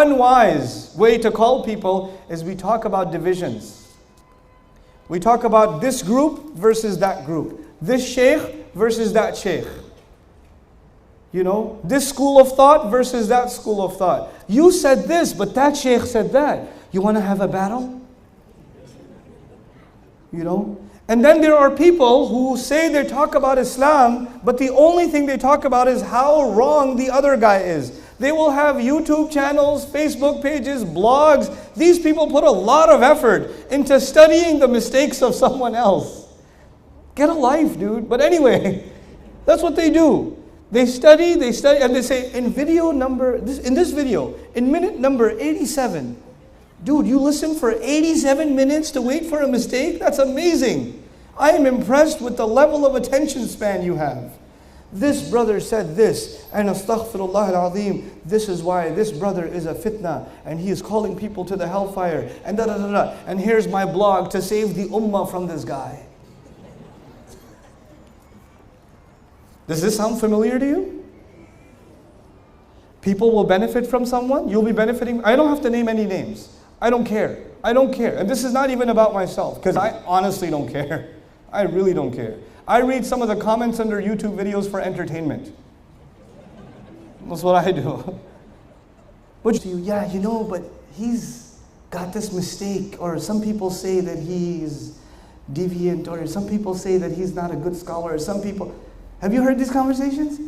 unwise way to call people is we talk about divisions. We talk about this group versus that group. This sheikh versus that sheikh. You know, this school of thought versus that school of thought. You said this, but that sheikh said that. You want to have a battle? You know? And then there are people who say they talk about Islam, but the only thing they talk about is how wrong the other guy is. They will have YouTube channels, Facebook pages, blogs. These people put a lot of effort into studying the mistakes of someone else. Get a life, dude. But anyway, that's what they do. They study, and they say, in this video, in minute number 87, dude, you listen for 87 minutes to wait for a mistake? That's amazing. I am impressed with the level of attention span you have. This brother said this, and astaghfirullah al-azim, this is why this brother is a fitna, and he is calling people to the hellfire, and da-da-da-da, and here's my blog to save the ummah from this guy. Does this sound familiar to you? People will benefit from someone, you'll be benefiting. I don't have to name any names. I don't care. I don't care. And this is not even about myself, because I honestly don't care. I really don't care. I read some of the comments under YouTube videos for entertainment. That's what I do. But yeah, you know, but he's got this mistake, or some people say that he's deviant, or some people say that he's not a good scholar, or some people... Have you heard these conversations?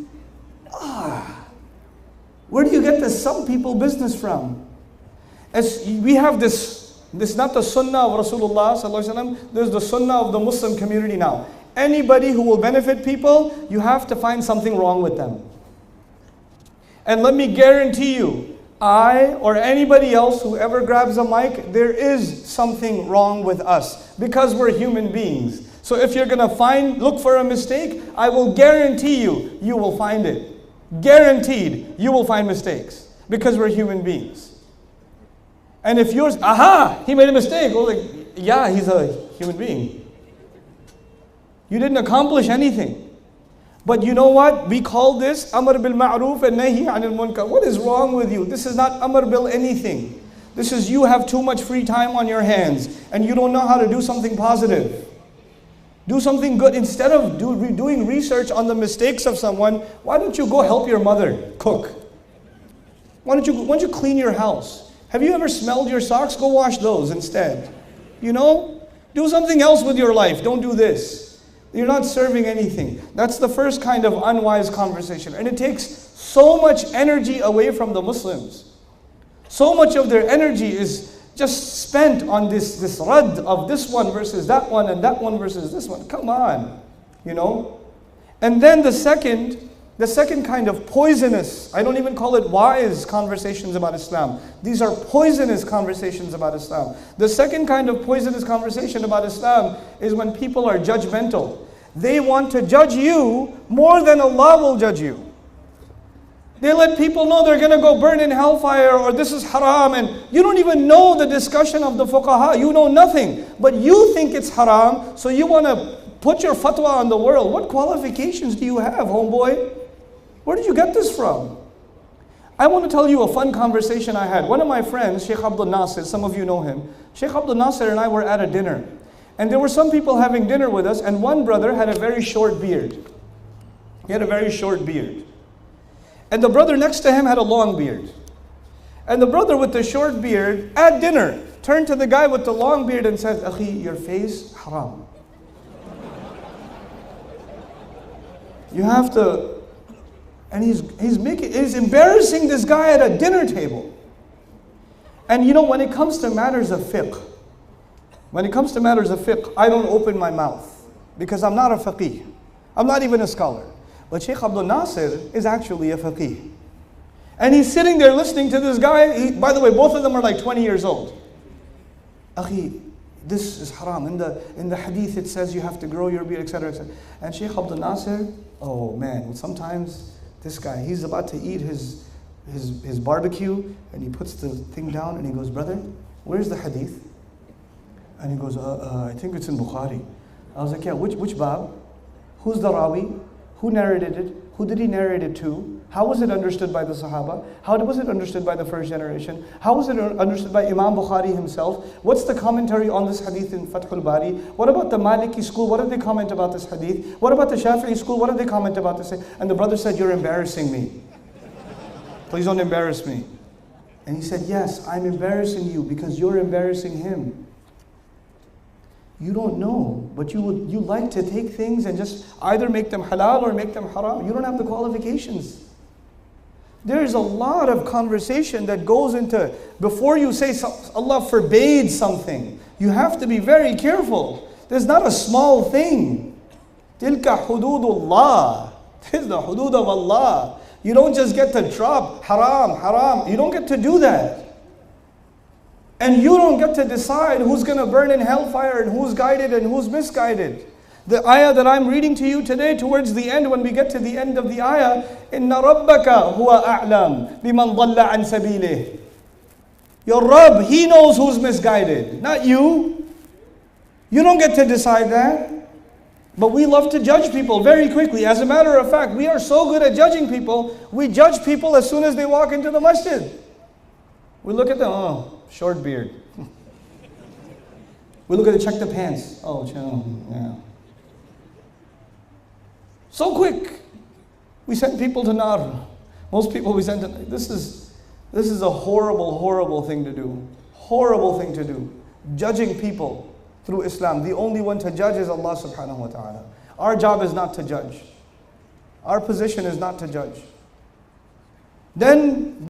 Where do you get this some people business from? As we have this is not the sunnah of Rasulullah sallallahu alaihi wasallam. This is the sunnah of the Muslim community now. Anybody who will benefit people, you have to find something wrong with them. And let me guarantee you, I or anybody else who ever grabs a mic, there is something wrong with us because we're human beings. So if you're going to look for a mistake, I will guarantee you will find it. Guaranteed, you will find mistakes because we're human beings. And if yours, he made a mistake. Well, like, yeah, he's a human being. You didn't accomplish anything. But you know what? We call this Amr bil Ma'ruf and Nahi anil Munkar. What is wrong with you? This is not Amr bil anything. This is you have too much free time on your hands and you don't know how to do something positive. Do something good. Instead of doing research on the mistakes of someone, why don't you go help your mother cook? Why don't you clean your house? Have you ever smelled your socks? Go wash those instead. You know? Do something else with your life. Don't do this. You're not serving anything. That's the first kind of unwise conversation. And it takes so much energy away from the Muslims. So much of their energy is just spent on this rad of this one versus that one and that one versus this one. Come on, you know. And then the second kind of poisonous, I don't even call it wise conversations about Islam. These are poisonous conversations about Islam. The second kind of poisonous conversation about Islam is when people are judgmental. They want to judge you more than Allah will judge you. They let people know they're going to go burn in hellfire or this is haram, and you don't even know the discussion of the fuqaha. You know nothing. But you think it's haram, so you want to put your fatwa on the world. What qualifications do you have, homeboy? Where did you get this from? I want to tell you a fun conversation I had. One of my friends, Sheikh Abdul Nasir, some of you know him. Sheikh Abdul Nasir and I were at a dinner. And there were some people having dinner with us, and one brother had a very short beard. He had a very short beard. And the brother next to him had a long beard. And the brother with the short beard, at dinner, turned to the guy with the long beard and said, Akhi, your face, haram. You have to... And he's embarrassing this guy at a dinner table. And you know, when it comes to matters of fiqh, I don't open my mouth because I'm not a faqih. I'm not even a scholar. But Sheikh Abdul Nasir is actually a faqih. And he's sitting there listening to this guy. By the way, both of them are like 20 years old. Akhi, this is haram. In the hadith it says you have to grow your beard, etc., etc. And Sheikh Abdul Nasir, oh man, sometimes this guy, he's about to eat his barbecue, and he puts the thing down and he goes, brother, where's the hadith? And he goes, I think it's in Bukhari. I was like, yeah, which bab? Who's the rawi? Who narrated it? Who did he narrate it to? How was it understood by the Sahaba? How was it understood by the first generation? How was it understood by Imam Bukhari himself? What's the commentary on this hadith in Fathul Bari? What about the Maliki school? What did they comment about this hadith? What about the Shafi'i school? What did they comment about this? And the brother said, "You're embarrassing me. Please don't embarrass me." And he said, "Yes, I'm embarrassing you because you're embarrassing him. You don't know, but you like to take things and just either make them halal or make them haram. You don't have the qualifications." There's a lot of conversation that goes into, before you say Allah forbade something, you have to be very careful. There's not a small thing. Tilka hududullah. This is the hudud of Allah. You don't just get to drop haram, haram. You don't get to do that. And you don't get to decide who's going to burn in hellfire and who's guided and who's misguided. The ayah that I'm reading to you today, towards the end, when we get to the end of the ayah, Inna rabbaka huwa a'lam biman dhalla an sabilih. Your Rabb, He knows who's misguided, not you. You don't get to decide that. But we love to judge people very quickly. As a matter of fact, we are so good at judging people, we judge people as soon as they walk into the masjid. We look at them, oh, short beard. We look at the check the pants. Oh, yeah. So quick. We send people to nar. Most people we send to, this is a horrible, horrible thing to do. Horrible thing to do. Judging people through Islam. The only one to judge is Allah subhanahu wa ta'ala. Our job is not to judge. Our position is not to judge. Then